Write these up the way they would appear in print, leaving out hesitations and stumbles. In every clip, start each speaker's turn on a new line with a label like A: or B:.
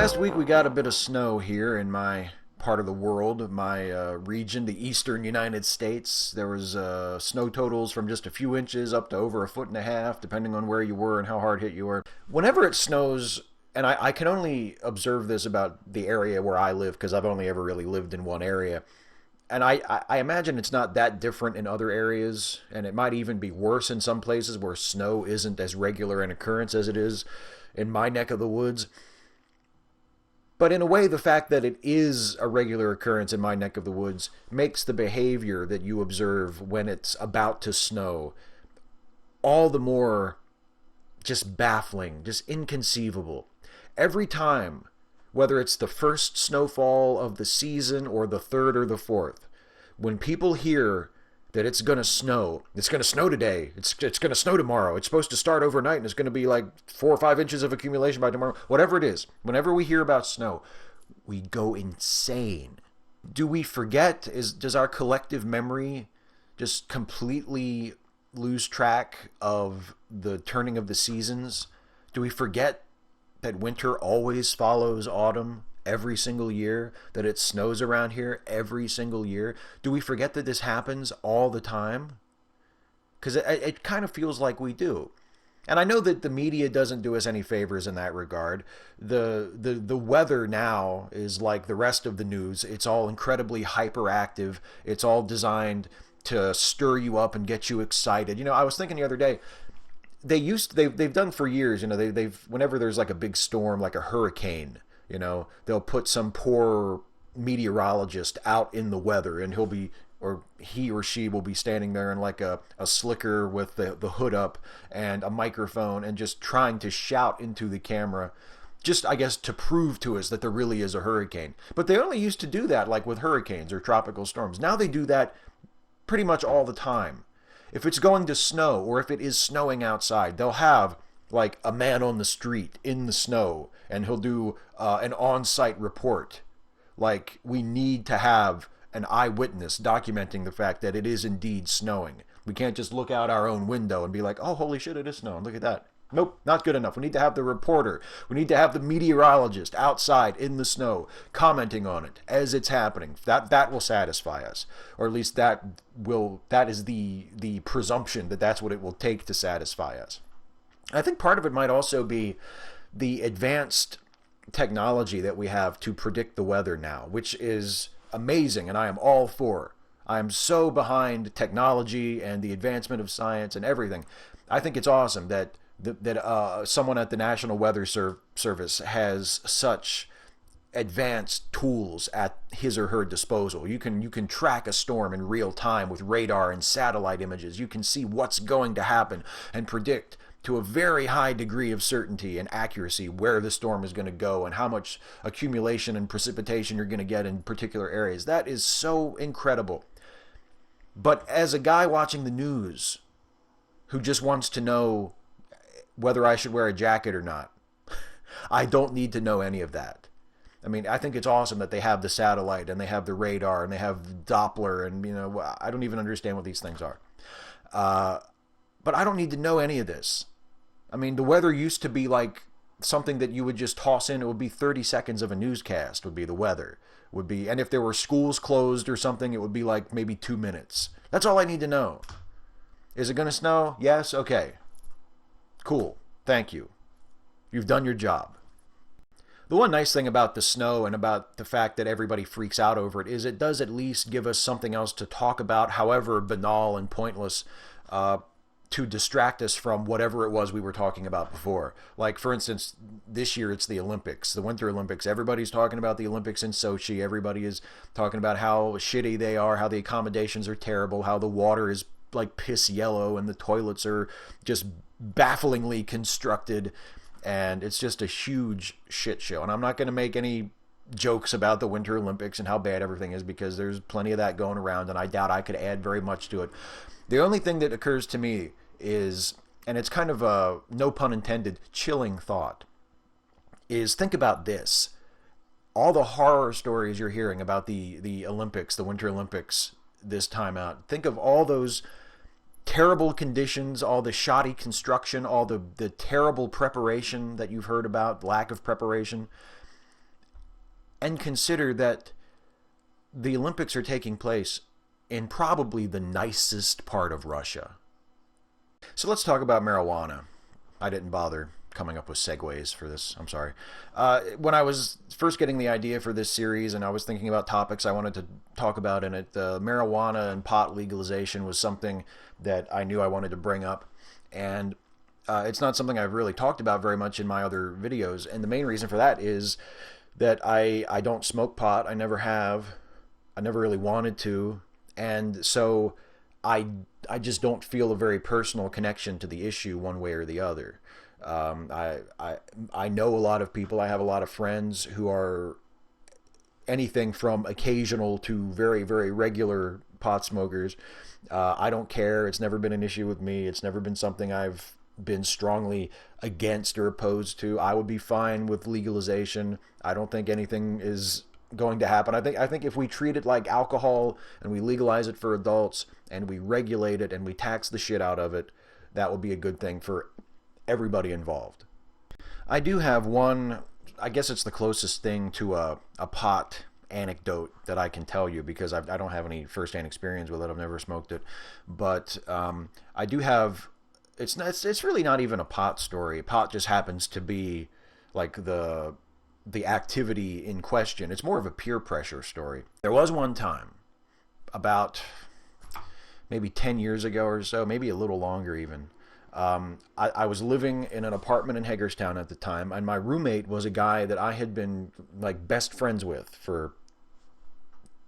A: Last week we got a bit of snow here in my part of the world, my region, the eastern United States. There was snow totals from just a few inches up to over a foot and a half, depending on where you were and how hard hit you were. Whenever it snows, and I can only observe this about the area where I live because I've only ever really lived in one area. And I imagine it's not that different in other areas, and it might even be worse in some places where snow isn't as regular an occurrence as it is in my neck of the woods. But in a way, the fact that it is a regular occurrence in my neck of the woods makes the behavior that you observe when it's about to snow all the more just baffling, just inconceivable. Every time, whether it's the first snowfall of the season or the third or the fourth, when people hear that it's going to snow today, it's going to snow tomorrow, it's supposed to start overnight and it's going to be like 4 or 5 inches of accumulation by tomorrow, whatever it is, whenever we hear about snow, we go insane. Do we forget? Does our collective memory just completely lose track of the turning of the seasons? Do we forget that winter always follows autumn every single year, that it snows around here every single year? Do we forget that this happens all the time? Because it kind of feels like we do. And I know that the media doesn't do us any favors in that regard. The weather now is like the rest of the news. It's all incredibly hyperactive. It's all designed to stir you up and get you excited. I was thinking the other day, they've done for years, they've whenever there's like a big storm, like a hurricane, they'll put some poor meteorologist out in the weather, and he or she will be standing there in like a slicker with the hood up and a microphone and just trying to shout into the camera, just I guess to prove to us that there really is a hurricane. But they only used to do that like with hurricanes or tropical storms. Now they do that pretty much all the time. If it's going to snow or if it is snowing outside, they'll have like a man on the street in the snow, and he'll do an on-site report. Like, we need to have an eyewitness documenting the fact that it is indeed snowing. We can't just look out our own window and be like, oh, holy shit, it is snowing. Look at that. Nope, not good enough. We need to have the reporter. We need to have the meteorologist outside in the snow commenting on it as it's happening. That will satisfy us. Or at least that is the presumption that that's what it will take to satisfy us. I think part of it might also be the advanced technology that we have to predict the weather now, which is amazing, and I am all for. I am so behind technology and the advancement of science and everything. I think it's awesome that someone at the National Weather Service has such advanced tools at his or her disposal. You can track a storm in real time with radar and satellite images. You can see what's going to happen and predict to a very high degree of certainty and accuracy where the storm is going to go and how much accumulation and precipitation you're going to get in particular areas. That is so incredible. But as a guy watching the news who just wants to know whether I should wear a jacket or not, I don't need to know any of that. I mean, I think it's awesome that they have the satellite and they have the radar and they have Doppler, and I don't even understand what these things are. But I don't need to know any of this. I mean, the weather used to be like something that you would just toss in. It would be 30 seconds of a newscast would be the weather. And if there were schools closed or something, it would be like maybe 2 minutes. That's all I need to know. Is it going to snow? Yes? Okay. Cool. Thank you. You've done your job. The one nice thing about the snow and about the fact that everybody freaks out over it is it does at least give us something else to talk about, however banal and pointless, to distract us from whatever it was we were talking about before. Like, for instance, this year it's the Olympics, the Winter Olympics. Everybody's talking about the Olympics in Sochi. Everybody is talking about how shitty they are, how the accommodations are terrible, how the water is like piss yellow and the toilets are just bafflingly constructed, and it's just a huge shit show. And I'm not going to make any jokes about the Winter Olympics and how bad everything is, because there's plenty of that going around, and I doubt I could add very much to it. The only thing that occurs to me is, and it's kind of a, no pun intended, chilling thought, is think about this. All the horror stories you're hearing about the Olympics, the Winter Olympics this time out. Think of all those terrible conditions, all the shoddy construction, all the terrible preparation that you've heard about, lack of preparation. and consider that the Olympics are taking place in probably the nicest part of Russia. So let's talk about marijuana. I didn't bother coming up with segues for this. I'm sorry. When I was first getting the idea for this series and I was thinking about topics I wanted to talk about in it, marijuana and pot legalization was something that I knew I wanted to bring up. And it's not something I've really talked about very much in my other videos. And the main reason for that is that I don't smoke pot. I never have. I never really wanted to. And so I just don't feel a very personal connection to the issue one way or the other. I know a lot of people. I have a lot of friends who are anything from occasional to very, very regular pot smokers. I don't care. It's never been an issue with me. It's never been something I've been strongly against or opposed to. I would be fine with legalization. I don't think anything is going to happen. I think if we treat it like alcohol and we legalize it for adults and we regulate it and we tax the shit out of it, that will be a good thing for everybody involved. I do have one, I guess it's the closest thing to a pot anecdote that I can tell you, because I don't have any first-hand experience with it. I've never smoked it. But I do have, it's really not even a pot story. Pot just happens to be like the activity in question. It's more of a peer pressure story. There was one time, about maybe 10 years ago or so, maybe a little longer even, I was living in an apartment in Hagerstown at the time, and my roommate was a guy that I had been like best friends with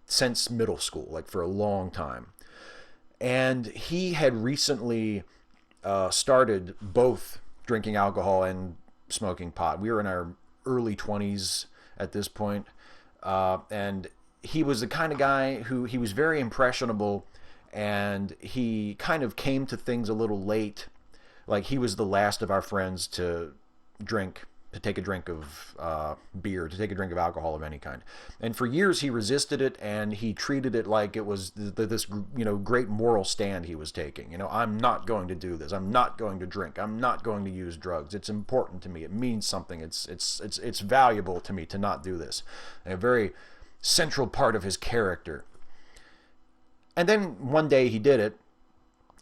A: since middle school, like for a long time. And he had recently started both drinking alcohol and smoking pot. We were in our early 20s at this point, and he was the kind of guy who, he was very impressionable, and he kind of came to things a little late. Like, he was the last of our friends to take a drink of beer, to take a drink of alcohol of any kind. And for years he resisted it, and he treated it like it was this great moral stand he was taking. I'm not going to do this. I'm not going to drink. I'm not going to use drugs. It's important to me. It means something. It's valuable to me to not do this. And a very central part of his character. And then one day he did it,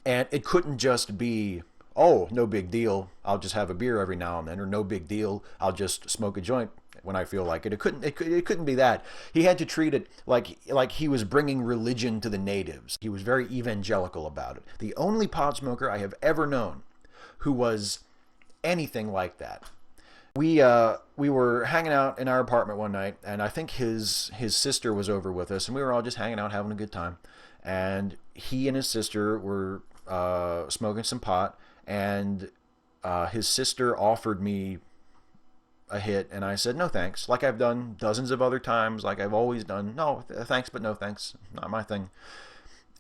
A: and it couldn't just be, oh, no big deal, I'll just have a beer every now and then, or no big deal, I'll just smoke a joint when I feel like it. It couldn't be that. He had to treat it like he was bringing religion to the natives. He was very evangelical about it. The only pot smoker I have ever known who was anything like that. We were hanging out in our apartment one night, and I think his sister was over with us, and we were all just hanging out, having a good time. And he and his sister were smoking some pot, and his sister offered me a hit, and I said no thanks, like I've done dozens of other times, like I've always done. No thanks, but no thanks, not my thing.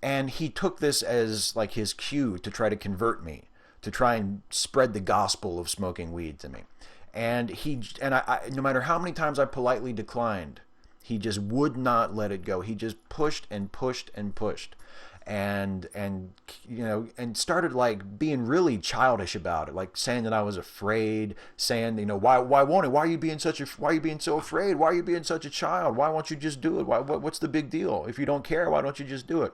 A: And he took this as like his cue to try to convert me, to try and spread the gospel of smoking weed to me. And I no matter how many times I politely declined, he just would not let it go. He just pushed and pushed and pushed. And started like being really childish about it, like saying that I was afraid, saying, why won't it? Why are you being so afraid? Why are you being such a child? Why won't you just do it? What's the big deal? If you don't care, why don't you just do it?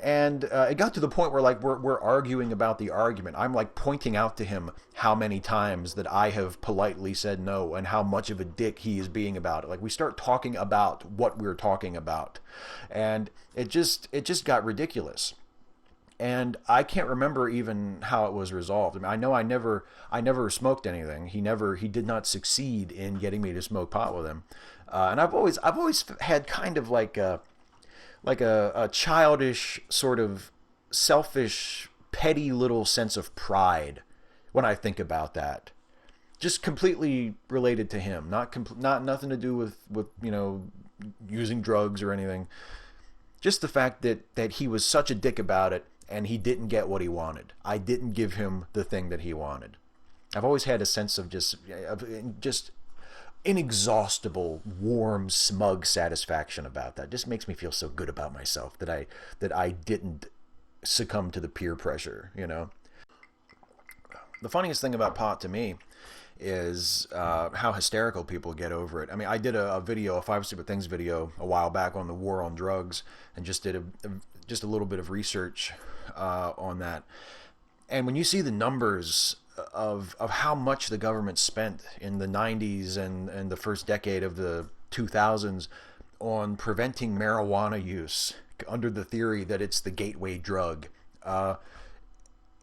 A: And it got to the point where like we're arguing about the argument. I'm like pointing out to him how many times that I have politely said no, and how much of a dick he is being about it. Like, we start talking about what we're talking about, and it just got ridiculous. And I can't remember even how it was resolved. I mean, I know I never smoked anything. He did not succeed in getting me to smoke pot with him. And I've always had kind of like a childish, sort of selfish, petty little sense of pride when I think about that. Just completely related to him, not nothing to do with using drugs or anything. Just the fact that he was such a dick about it, and he didn't get what he wanted. I didn't give him the thing that he wanted. I've always had a sense of just inexhaustible, warm, smug satisfaction about that. It just makes me feel so good about myself that I didn't succumb to the peer pressure. The funniest thing about pot to me is how hysterical people get over it. I mean, I did a video, a Five Stupid Things video, a while back on the war on drugs, and just did just a little bit of research on that. And when you see the numbers of how much the government spent in the 90s and the first decade of the 2000s on preventing marijuana use under the theory that it's the gateway drug,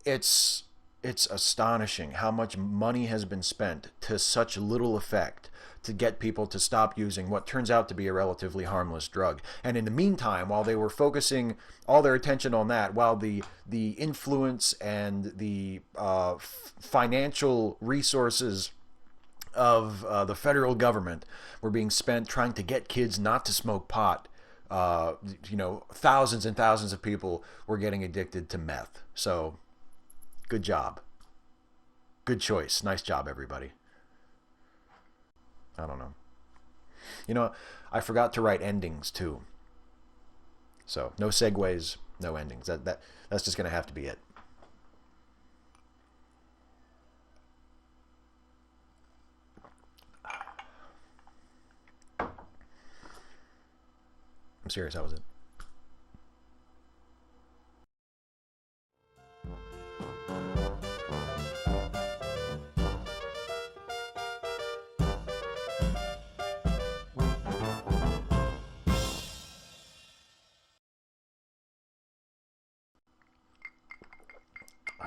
A: it's it's astonishing how much money has been spent to such little effect to get people to stop using what turns out to be a relatively harmless drug. And in the meantime, while they were focusing all their attention on that, while the influence and the financial resources of the federal government were being spent trying to get kids not to smoke pot, thousands and thousands of people were getting addicted to meth. So, good job. Good choice. Nice job, everybody. I don't know. I forgot to write endings too. So no segues, no endings. That's just gonna have to be it. I'm serious. How was it?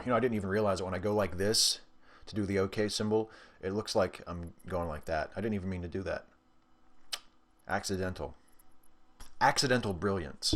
A: I didn't even realize it when I go like this to do the OK symbol. It looks like I'm going like that. I didn't even mean to do that. Accidental. Accidental brilliance.